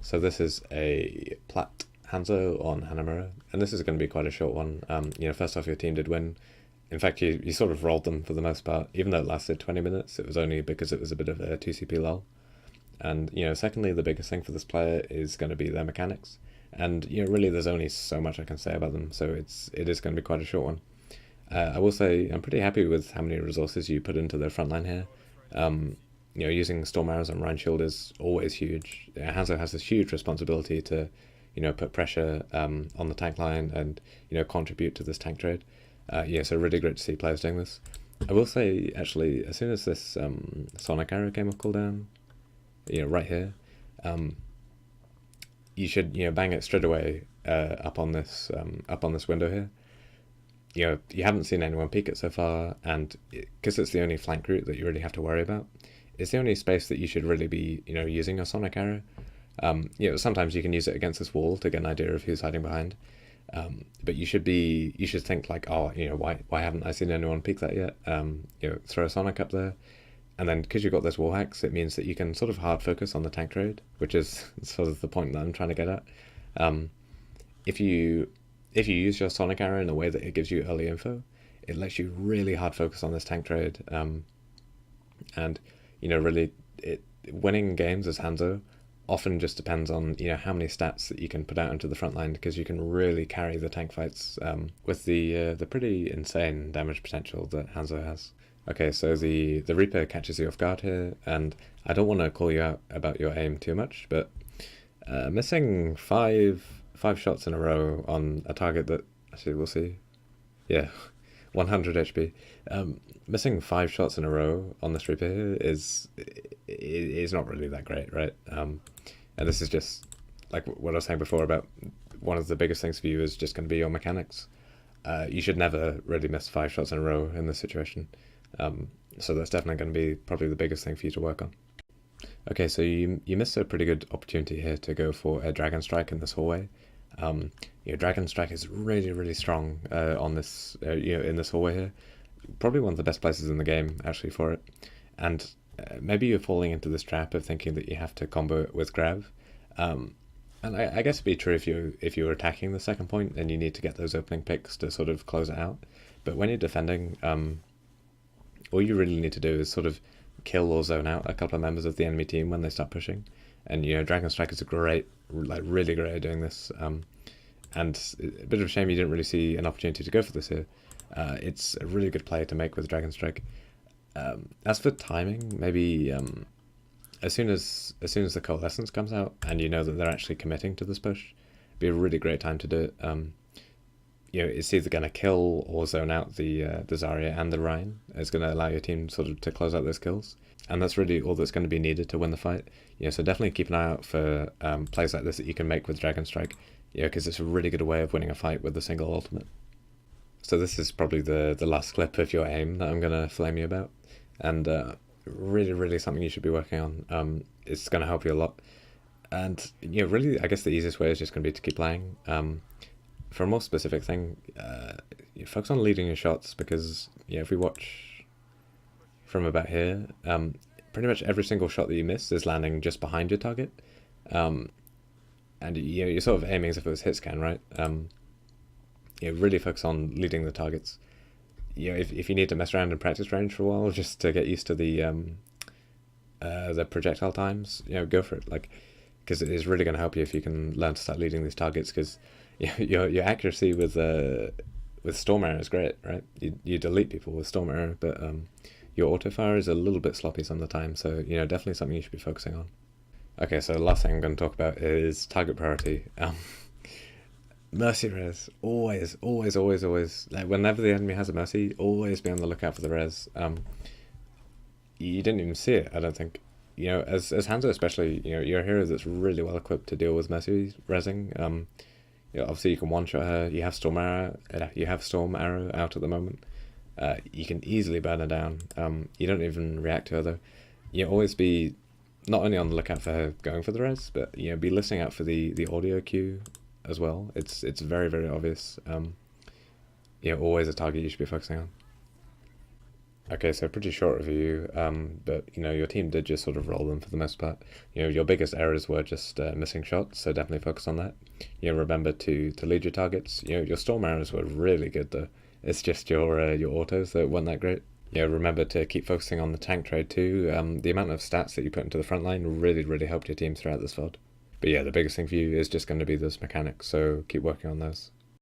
So this is a plat hanzo on Hanamura, and this is going to be quite a short one. First off, your team did win. In fact, you sort of rolled them for the most part. Even though it lasted 20 minutes, it was only because it was a bit of a 2CP lull. And, secondly, the biggest thing for this player is going to be their mechanics. And, really, there's only so much I can say about them, so it is going to be quite a short one. I will say I'm pretty happy with how many resources you put into the front line here. Using Storm Arrows and Rhine Shield is always huge. Hanzo has this huge responsibility to, put pressure on the tank line and, contribute to this tank trade. So really great to see players doing this. I will say, actually, as soon as this Sonic Arrow came off cooldown, right here, you should, bang it straight away up on this window here. You haven't seen anyone peek it so far, and because it's the only flank route that you really have to worry about, it's the only space that you should really be, using your Sonic Arrow. Sometimes you can use it against this wall to get an idea of who's hiding behind. But you should think like, oh, why haven't I seen anyone peek that yet? Throw a Sonic up there, and then because you've got this wall hacks, it means that you can sort of hard focus on the tank trade, which is sort of the point that I'm trying to get at. If you use your Sonic Arrow in a way that it gives you early info, it lets you really hard focus on this tank trade, and really winning games as Hanzo often just depends on how many stats that you can put out into the front line, because you can really carry the tank fights with the pretty insane damage potential that Hanzo has. Okay, so the Reaper catches you off guard here, and I don't want to call you out about your aim too much, but missing five shots in a row on a target that, actually we'll see, 100 HP. Missing 5 shots in a row on this Reaper here is not really that great, right? And this is just like what I was saying before about one of the biggest things for you is just going to be your mechanics. You should never really miss 5 shots in a row in this situation. So that's definitely going to be probably the biggest thing for you to work on. Okay, so you missed a pretty good opportunity here to go for a Dragon Strike in this hallway. Dragon Strike is really, really strong on this, in this hallway here. Probably one of the best places in the game, actually, for it. And maybe you're falling into this trap of thinking that you have to combo it with Grav. And I guess it'd be true if you were attacking the second point and you need to get those opening picks to sort of close it out. But when you're defending, all you really need to do is sort of kill or zone out a couple of members of the enemy team when they start pushing. And Dragon Strike is really great at doing this. And a bit of a shame you didn't really see an opportunity to go for this here. It's a really good play to make with Dragon Strike. As for timing, maybe as soon as the Coalescence comes out and you know that they're actually committing to this push, it'd be a really great time to do it. It's either going to kill or zone out the Zarya and the Rhine. It's going to allow your team sort of to close out those kills, and that's really all that's going to be needed to win the fight. So definitely keep an eye out for plays like this that you can make with Dragon Strike, because it's a really good way of winning a fight with a single ultimate. So this is probably the last clip of your aim that I'm going to flame you about, and really something you should be working on. It's going to help you a lot, and really I guess the easiest way is just going to be to keep playing. For a more specific thing, you focus on leading your shots, because if we watch from about here, pretty much every single shot that you miss is landing just behind your target, and you're sort of aiming as if it was hit scan, right? Really focus on leading the targets. If you need to mess around in practice range for a while just to get used to the projectile times, go for it. Because it is really going to help you if you can learn to start leading these targets. Because your accuracy with Storm Arrow is great, right? You delete people with Storm Arrow, but your auto fire is a little bit sloppy some of the time. So definitely something you should be focusing on. Okay, so the last thing I'm going to talk about is target priority. Mercy res, always. Like whenever the enemy has a mercy, always be on the lookout for the res. You didn't even see it, I don't think. As Hanzo especially, you're a hero that's really well equipped to deal with mercy resing. Obviously you can one-shot her. You have Storm Arrow. Out at the moment. You can easily burn her down. You don't even react to her though. Always be not only on the lookout for her going for the res, but be listening out for the audio cue as well. It's very, very obvious. Always a target you should be focusing on. Okay, so pretty short review, but your team did just sort of roll them for the most part. Your biggest errors were just missing shots, so definitely focus on that. Remember to lead your targets. Your storm arrows were really good though. It's just your autos that weren't that great. Remember to keep focusing on the tank trade too. The amount of stats that you put into the front line really helped your team throughout this VOD. But yeah, the biggest thing for you is just going to be those mechanics, so keep working on those.